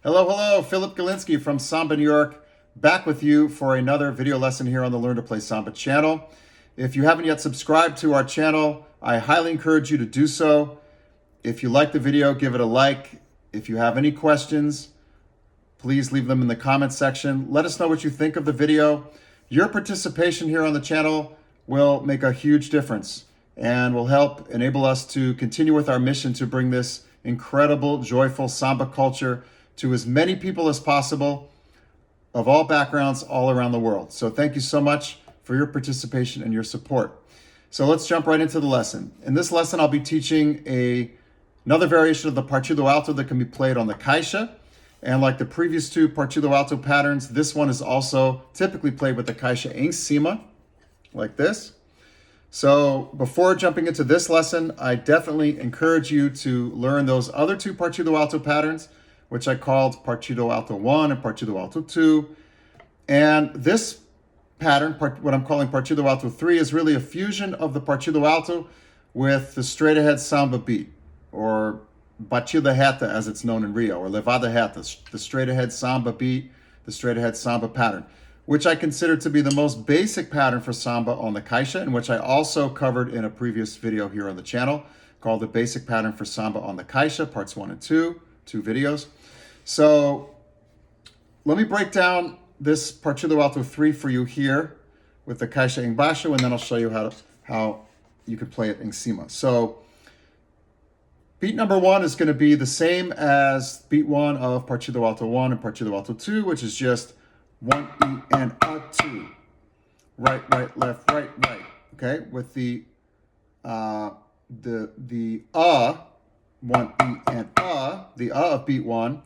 Hello, hello, Philip Galinsky from Samba New York, back with you for another video lesson here on the Learn to Play Samba channel. If you haven't yet subscribed to our channel, I highly encourage you to do so. If you like the video, give it a like. If you have any questions, please leave them in the comments section. Let us know what you think of the video. Your participation here on the channel will make a huge difference and will help enable us to continue with our mission to bring this incredible, joyful Samba culture to as many people as possible of all backgrounds all around the world. So thank you so much for your participation and your support. So let's jump right into the lesson. In this lesson, I'll be teaching another variation of the Partido-Alto that can be played on the Caixa. And like the previous two Partido-Alto patterns, this one is also typically played with the Caixa em Cima, like this. So before jumping into this lesson, I definitely encourage you to learn those other two Partido-Alto patterns, which I called Partido-Alto 1 and Partido-Alto 2. And this pattern, what I'm calling Partido-Alto 3, is really a fusion of the Partido-Alto with the straight-ahead samba beat, or batida reta as it's known in Rio, or levada reta, the straight-ahead samba beat, the straight-ahead samba pattern, which I consider to be the most basic pattern for samba on the Caixa, and which I also covered in a previous video here on the channel called the Basic Pattern for Samba on the Caixa, parts 1 and 2 videos. So let me break down this Partido-Alto 3 for you here with the Caixa embaixo, and then I'll show you how you can play it em cima. So beat number 1 is going to be the same as beat 1 of Partido-Alto 1 and Partido-Alto 2, which is just 1 E and a 2. Right, right, left, right, right. Okay, with the 1 E and the of beat 1,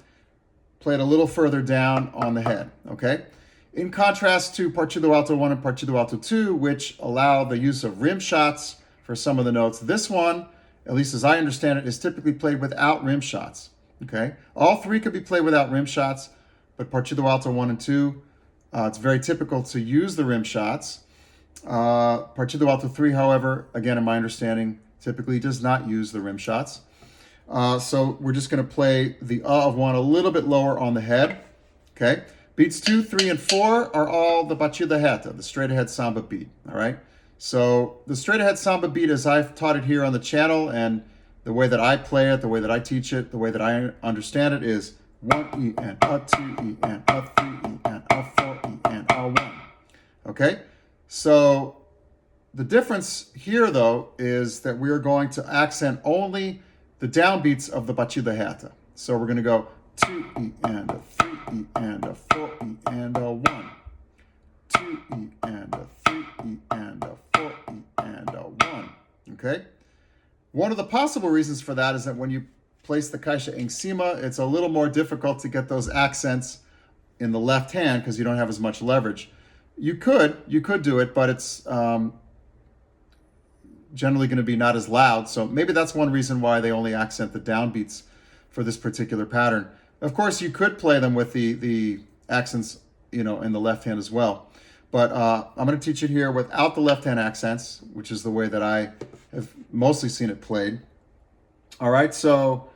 played a little further down on the head, okay? In contrast to Partido-Alto 1 and Partido-Alto 2, which allow the use of rim shots for some of the notes, this one, at least as I understand it, is typically played without rim shots, okay? All three could be played without rim shots, but Partido-Alto 1 and 2, it's very typical to use the rim shots. Partido-Alto 3, however, again, in my understanding, typically does not use the rim shots. So we're just going to play the of 1 a little bit lower on the head, okay? Beats 2, 3, and 4 are all the batida reta, the straight-ahead samba beat, all right? So the straight-ahead samba beat, as I've taught it here on the channel, and the way that I play it, the way that I teach it, the way that I understand it is 1 E and a 2 E and a 3 E and a 4 E and a 1, okay? So the difference here, though, is that we are going to accent only the downbeats of the batida reta. So we're going to go 2 E and a 3 E and a 4 E and a 1. 2 E and a 3 E and a 4 E and a 1. Okay? One of the possible reasons for that is that when you place the Caixa em cima, it's a little more difficult to get those accents in the left hand because you don't have as much leverage. You could do it, but it's generally going to be not as loud. So maybe that's one reason why they only accent the downbeats for this particular pattern. Of course, you could play them with the accents, in the left hand as well. But I'm going to teach it here without the left hand accents, which is the way that I have mostly seen it played. All right, so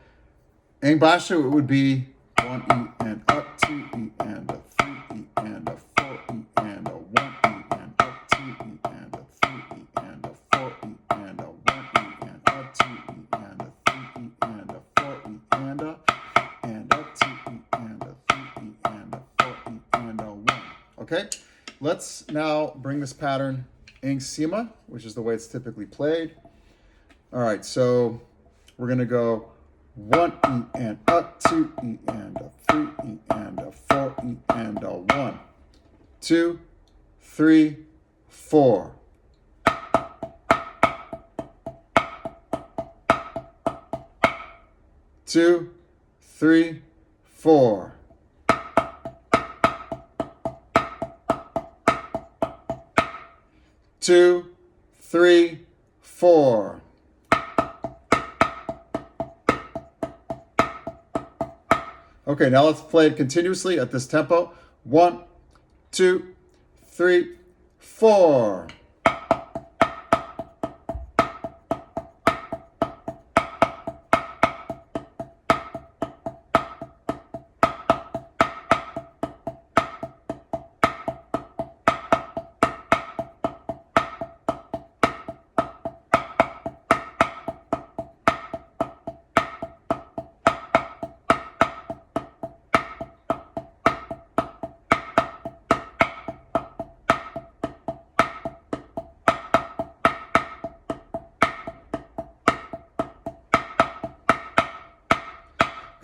em baixo, it would be 1 E and a 2 E and a 3 E and a 4 E and a 1 E and a 2 E and a 3 E and a 4 E and a 1 E and a 2 E and a 3 E and a 4 E and a 2 E and a 3 E and a 4 E and a 1. Okay, let's now bring this pattern em cima, which is the way it's typically played. All right, so we're going to go 1 E and a 2 E and a 3 E and a 4 E and a 1, 2, 3, 4. Two, three, four. Two, three, four. Okay, now let's play it continuously at this tempo. 1, 2, 3, 4.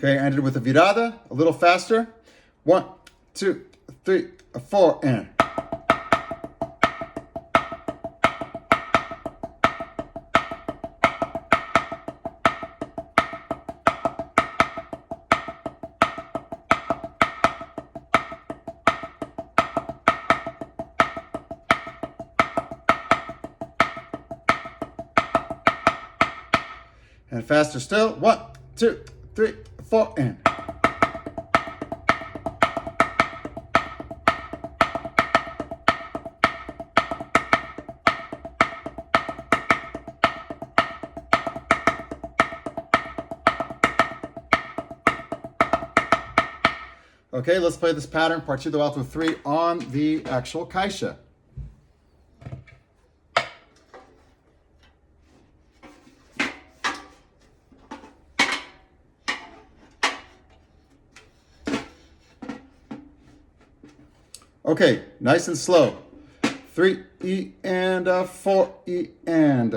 Okay, ended with a virada, a little faster. 1, 2, 3, 4, and. And faster still. 1, 2, 3, 4, and. Okay, let's play this pattern, Partido-Alto 3, on the actual Caixa. Okay, nice and slow. 3 E and 4 E and